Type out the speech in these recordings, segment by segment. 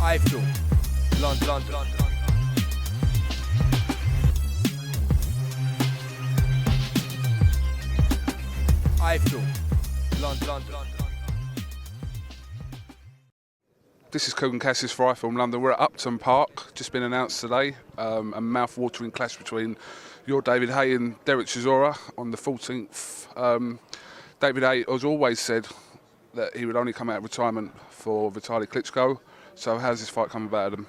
iFILM, London. iFILM, London. This is KUGAN CASSIUS for iFILM London. We're at Upton Park, just been announced today. A mouth-watering clash between your David Haye and Dereck Chisora on the 14th. David Haye has always said that he would only come out of retirement for Vitali Klitshcko. So how's this fight come about, Adam?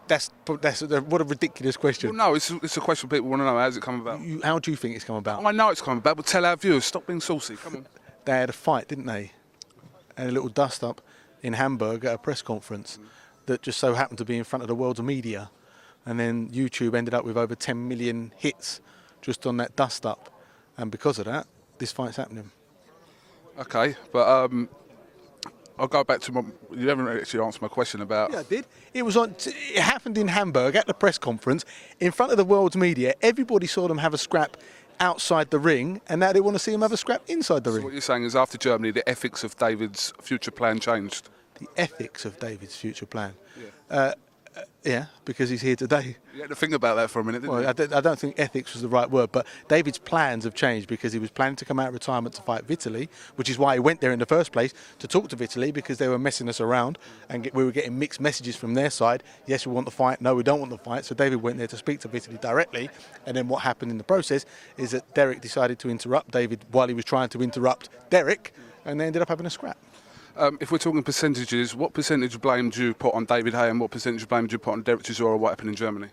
That's what a ridiculous question. Well, no, it's a question people want to know. How's it come about? How do you think it's come about? I know it's come about, but tell our viewers. Stop being saucy. Come on. They had a fight, didn't they? And a little dust-up in Hamburg at a press conference that just so happened to be in front of the world's media. And then YouTube ended up with over 10 million hits just on that dust-up. And because of that, this fight's happening. Okay, but I'll go back to my... You haven't actually answered my question about... Yeah, I did. It happened in Hamburg at the press conference in front of the world's media. Everybody saw them have a scrap outside the ring, and now they want to see them have a scrap inside the ring. So what you're saying is after Germany, the ethics of David's future plan changed? The ethics of David's future plan? Yeah. Yeah, because he's here today. You had to think about that for a minute, didn't you? I don't think ethics was the right word, but David's plans have changed because he was planning to come out of retirement to fight Vitali, which is why he went there in the first place, to talk to Vitali, because they were messing us around and we were getting mixed messages from their side. Yes, we want the fight. No, we don't want the fight. So David went there to speak to Vitali directly, and then what happened in the process is that Dereck decided to interrupt David while he was trying to interrupt Dereck, and they ended up having a scrap. If we're talking percentages, what percentage of blame do you put on David Haye and what percentage of blame do you put on Dereck Chisora, what happened in Germany?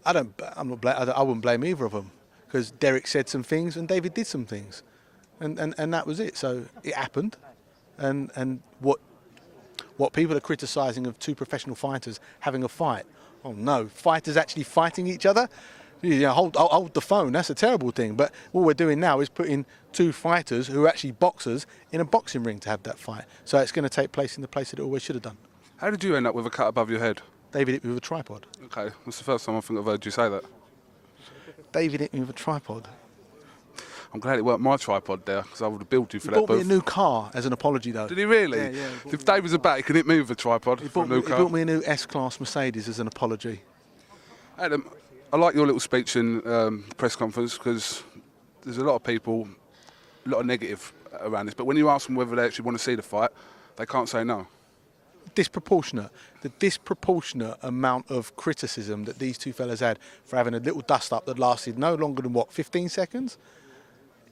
I wouldn't blame either of them, because Dereck said some things and David did some things, and that was it. So it happened, and what people are criticising of two professional fighters having a fight. Oh no, fighters actually fighting each other. Yeah, hold the phone. That's a terrible thing. But what we're doing now is putting two fighters who are actually boxers in a boxing ring to have that fight. So it's going to take place in the place that it always should have done. How did you end up with a cut above your head? David hit me with a tripod. Okay, that's the first time I think I've heard you say that. David hit me with a tripod. I'm glad it weren't my tripod there, because I would have billed you for that. He bought me a new car as an apology, though. Did he really? Yeah. If David's about, he can hit me with a tripod for a new car. He bought me a new S-Class Mercedes as an apology. Adam, I like your little speech in press conference, because there's a lot of people, a lot of negative around this, but when you ask them whether they actually want to see the fight, they can't say no. Disproportionate. The disproportionate amount of criticism that these two fellas had for having a little dust-up that lasted no longer than, what, 15 seconds?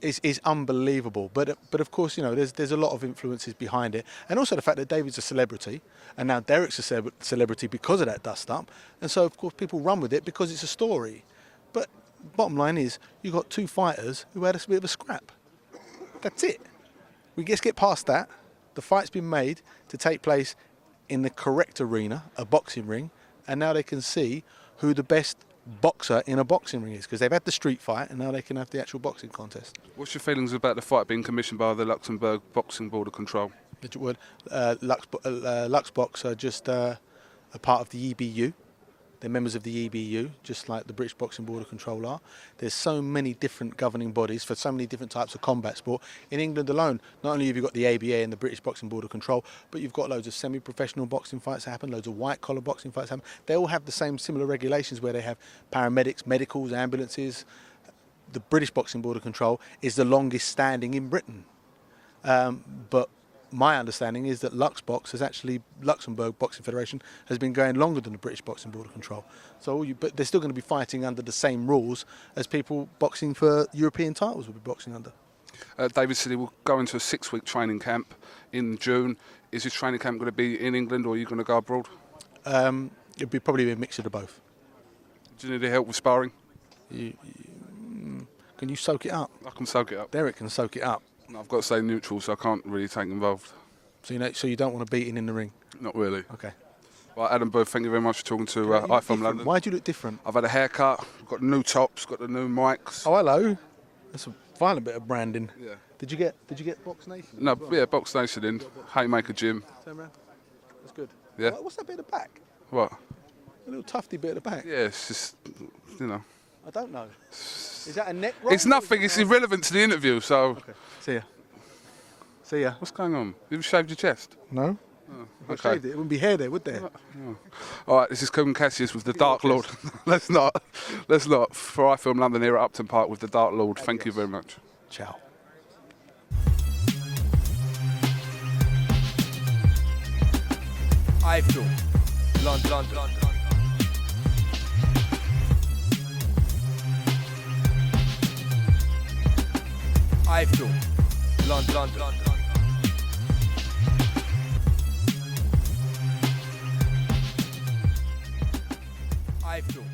Is unbelievable. But of course, you know, there's a lot of influences behind it. And also the fact that David's a celebrity, and now Dereck's a celebrity because of that dust-up. And so, of course, people run with it because it's a story. But bottom line is, you've got two fighters who had a bit of a scrap. That's it. We just get past that. The fight's been made to take place in the correct arena, a boxing ring, and now they can see who the best boxer in a boxing ring is, because they've had the street fight and now they can have the actual boxing contest. What's your feelings about the fight being commissioned by the Luxembourg Boxing Board of Control? Luxbox are just a part of the EBU. They're members of the EBU, just like the British Boxing Board of Control are. There's so many different governing bodies for so many different types of combat sport. In England alone, not only have you got the ABA and the British Boxing Board of Control, but you've got loads of semi-professional boxing fights happen, loads of white-collar boxing fights happen. They all have the same similar regulations where they have paramedics, medicals, ambulances. The British Boxing Board of Control is the longest standing in Britain. But my understanding is that Luxembourg Boxing Federation has been going longer than the British Boxing Board of Control. But they're still going to be fighting under the same rules as people boxing for European titles will be boxing under. David said he will go into a 6-week training camp in June. Is his training camp going to be in England, or are you going to go abroad? It'll be probably a mixture of both. Do you need any help with sparring? Can you soak it up? I can soak it up. Dereck can soak it up. I've got to stay neutral, so I can't really take involved. So you don't want a beating in the ring? Not really. Okay. Well, Adam Booth, thank you very much for talking to iFILM London. Why do you look different? I've had a haircut, got the new tops, got the new mics. Oh, hello. That's a violent bit of branding. Yeah. Did you get Box Nation? No, yeah, Box Nation in. Haymaker Gym. Turn around. That's good. Yeah. What's that bit at the back? What? A little tufty bit at the back. Yeah, it's just, you know. I don't know. Is that a neck roll? It's nothing. It's irrelevant to the interview, so. Okay. See ya. See ya. What's going on? You've shaved your chest? No. If I shaved it, it wouldn't be hair there, would there? All right, this is KUGAN CASSIUS with the Dark Lord. Let's not. For iFILM London here at Upton Park with the Dark Lord. Thank you very much. Ciao. iFILM, London. iFILM, London. iFILM.